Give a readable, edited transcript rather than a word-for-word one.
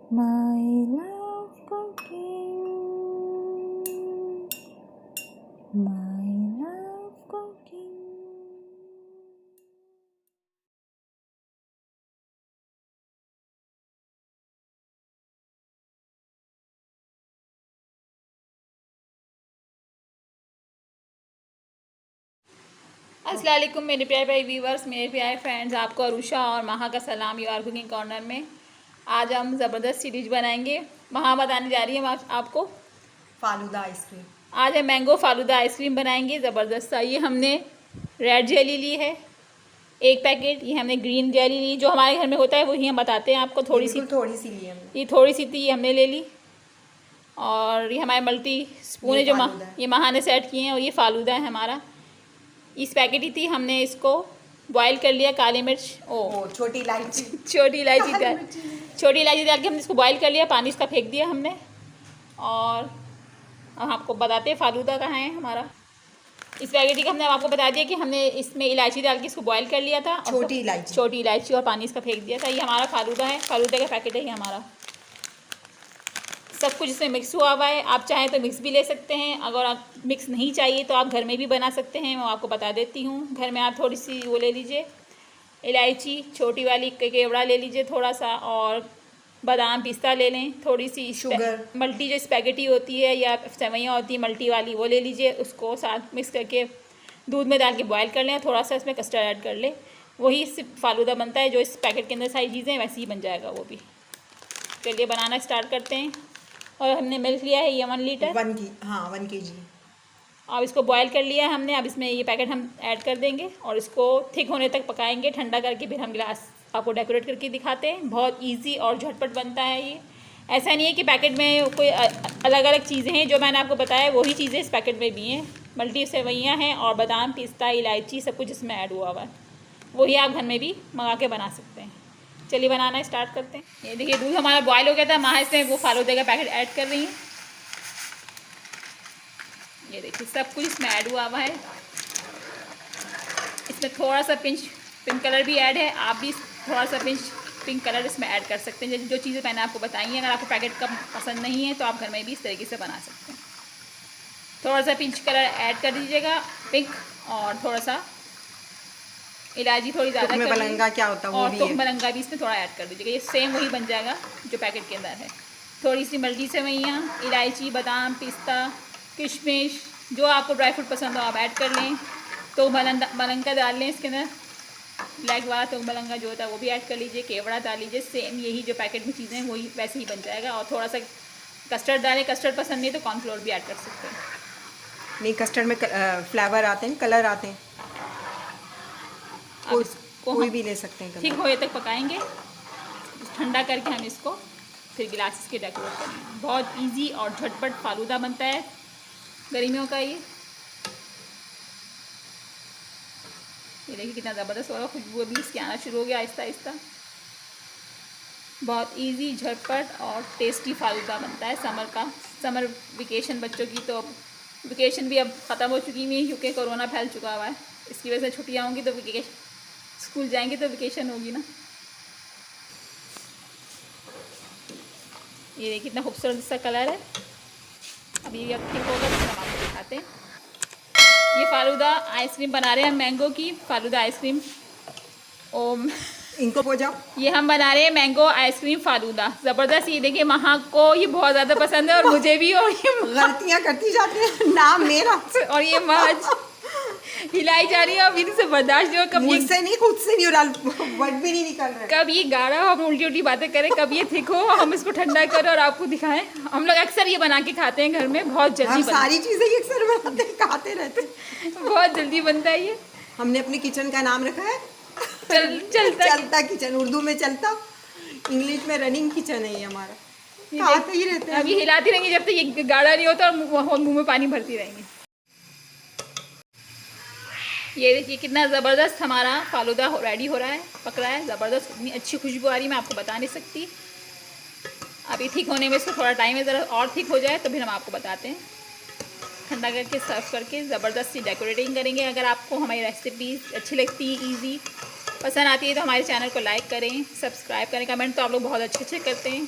My love cooking, my love cooking. अस्सलाम वालेकुम मेरे प्यारे प्यारे व्यूवर्स, मेरे प्यारे फ्रेंड्स, आपको अरुषा और महा का सलाम। यू आर कुकिंग कॉर्नर में आज हम ज़बरदस्त सी डिश बनाएंगे। महा बताने जा रही है आपको फालूदा आइसक्रीम। आज हम मैंगो फालूदा आइसक्रीम बनाएंगे ज़बरदस्त सा। ये हमने रेड जेली ली है 1 पैकेट, ये हमने ग्रीन जेली ली, जो हमारे घर में होता है वही हम बताते हैं आपको। थोड़ी सी ली हमने। ये थोड़ी सी थी, ये हमने ले ली। और ये हमारे मल्टी स्पून है जो ये महा ने सेट किए हैं, और ये फालूदा है हमारा। इस पैकेट ही थी, हमने इसको बॉईल कर लिया। काली मिर्च छोटी इलायची छोटी इलायची डाल के हमने इसको बॉईल कर लिया, पानी इसका फेंक दिया हमने। और अब आपको बताते हैं फालूदा कहाँ है हमारा। इस पैकेट का हमने आपको बता दिया कि हमने इसमें इलायची डाल के इसको बॉईल कर लिया था, छोटी इलायची और पानी इसका फेंक दिया था। ये हमारा फालूदा है, फालूदा का पैकेट है ये हमारा। सब कुछ इसमें मिक्स हुआ हुआ है। आप चाहें तो मिक्स भी ले सकते हैं, अगर आप मिक्स नहीं चाहिए तो आप घर में भी बना सकते हैं। मैं आपको बता देती हूँ। घर में आप थोड़ी सी वो ले लीजिए, इलायची छोटी वाली केवड़ा ले लीजिए थोड़ा सा, और बादाम पिस्ता ले लें, थोड़ी सी शुगर, मल्टी जो स्पैगेटी होती है या सेवइयाँ होती है मल्टी वाली, वो ले लीजिए। उसको साथ मिक्स करके दूध में डाल के बॉयल कर लें, थोड़ा सा इसमें कस्टर्ड ऐड कर लें। वही सिर्फ फालूदा बनता है, जो इस पैकेट के अंदर सारी चीज़ें वैसे ही बन जाएगा वो भी। चलिए बनाना स्टार्ट करते हैं। और हमने मिल्क लिया है ये 1 लीटर, 1 kg। अब इसको बॉयल कर लिया है हमने। अब इसमें ये पैकेट हम ऐड कर देंगे और इसको थिक होने तक पकाएंगे। ठंडा करके फिर हम गिलास आपको डेकोरेट करके दिखाते हैं। बहुत इजी और झटपट बनता है ये। ऐसा नहीं है कि पैकेट में कोई अलग अलग चीज़ें हैं, जो मैंने आपको बताया वही चीज़ें इस पैकेट में भी हैं। मल्टी सेवइयाँ हैं और बादाम पिस्ता इलायची सब कुछ इसमें ऐड हुआ हुआ है। वही आप घर में भी मंगा के बना सकते हैं। चलिए बनाना स्टार्ट करते हैं। ये देखिए दूध हमारा बॉयल हो गया था, माँ इसमें वो फालूदे का पैकेट ऐड कर रही हैं। ये देखिए सब कुछ इसमें ऐड हुआ हुआ है। इसमें थोड़ा सा पिंक कलर भी ऐड है। आप भी थोड़ा सा पिंक कलर इसमें ऐड कर सकते हैं। जो चीज़ें मैंने आपको बताई हैं, अगर आपको पैकेट का पसंद नहीं है तो आप घर में भी इस तरीके से बना सकते हैं। थोड़ा सा पिंक कलर ऐड कर दीजिएगा, पिंक, और थोड़ा सा इलायची थोड़ी ज़्यादा कर मलंगा क्या होता है वो भी, और मलंगा भी इसमें थोड़ा ऐड कर दीजिएगा। ये सेम वही बन जाएगा जो पैकेट के अंदर है। थोड़ी सी मल्टी सेवइयाँ, इलायची, बादाम पिस्ता, किशमिश, जो आपको ड्राई फ्रूट पसंद हो आप ऐड कर लें। तो मलंगा डाल लें इसके अंदर, ब्लैक वाला तो मलंगा जो होता है वो भी ऐड कर लीजिए। केवड़ा डाल लीजिए, सेम यही जो पैकेट में चीज़ें हैं वही वैसे ही बन जाएगा। और थोड़ा सा कस्टर्ड डालें, कस्टर्ड पसंद नहीं तो कॉर्नफ्लोर भी ऐड कर सकते हैं। नहीं, कस्टर्ड में फ्लेवर आते हैं, कलर आते हैं, कोई भी ले सकते हैं। ठीक होए तक पकाएंगे, ठंडा करके हम इसको फिर गिलास के डेकोरेट करेंगे। बहुत इजी और झटपट फालूदा बनता है गर्मियों का। ये देखिए कितना ज़बरदस्त हो रहा है, खुशबू भी इसकी आना शुरू हो गया आहिस्ता आहिस्ता। बहुत इजी, झटपट और टेस्टी फालूदा बनता है समर वेकेशन बच्चों की। तो वेकेशन भी अब ख़त्म हो चुकी है क्योंकि कोरोना फैल चुका हुआ है। इसकी वजह से छुट्टियाँ होंगी तो स्कूल जाएंगे तो वेकेशन होगी ना। ये देखिए कितना खूबसूरत सा कलर है। अभी ये ठीक होगा तो हम आपको दिखाते हैं। ये फालूदा आइसक्रीम बना रहे हैं हम, मैंगो की फालूदा आइसक्रीम। इनको हो जाओ, ये हम बना रहे हैं मैंगो आइसक्रीम फालूदा, ज़बरदस्त। ये देखिए महा को ये बहुत ज़्यादा पसंद है और मुझे भी। और ये गलतियाँ करती जाती हैं, नाम मेरा। और ये महज हिलाई जा रही है, अब इनसे बर्दाश्त जो कब मुझसे नहीं, खुद से नहीं हो रहा, वर्ड भी नहीं निकल रहा। कब ये गाढ़ा हो, हम उल्टी उल्टी बातें करें, कब ये थिक हो, हम इसको ठंडा करें और आपको दिखाएं। हम लोग अक्सर ये बना के खाते हैं घर में, बहुत जल्दी सारी चीज़ें अक्सर बनाते हैं, खाते रहते हैं। बहुत जल्दी बनता है ये। हमने अपने किचन का नाम रखा है चलता किचन। उर्दू में चलता, इंग्लिश में रनिंग किचन है ये हमारा। खाते ही रहते हैं। अभी हिलाती रहेंगी जब तक ये गाढ़ा नहीं होता और मुंह में पानी भरती रहेंगी। ये देखिए कितना ज़बरदस्त हमारा फालूदा रेडी हो रहा है, पक रहा है ज़बरदस्त। इतनी अच्छी खुशबू आ रही, मैं आपको बता नहीं सकती। अभी ठीक होने में इसको थोड़ा टाइम है, ज़रा और ठीक हो जाए तो फिर हम आपको बताते हैं। ठंडा करके सर्व करके ज़बरदस्त सी डेकोरेटिंग करेंगे। अगर आपको हमारी रेसिपी अच्छी लगती है, ईजी पसंद आती है, तो हमारे चैनल को लाइक करें, सब्सक्राइब करें। कमेंट तो आप लोग बहुत अच्छे करते हैं।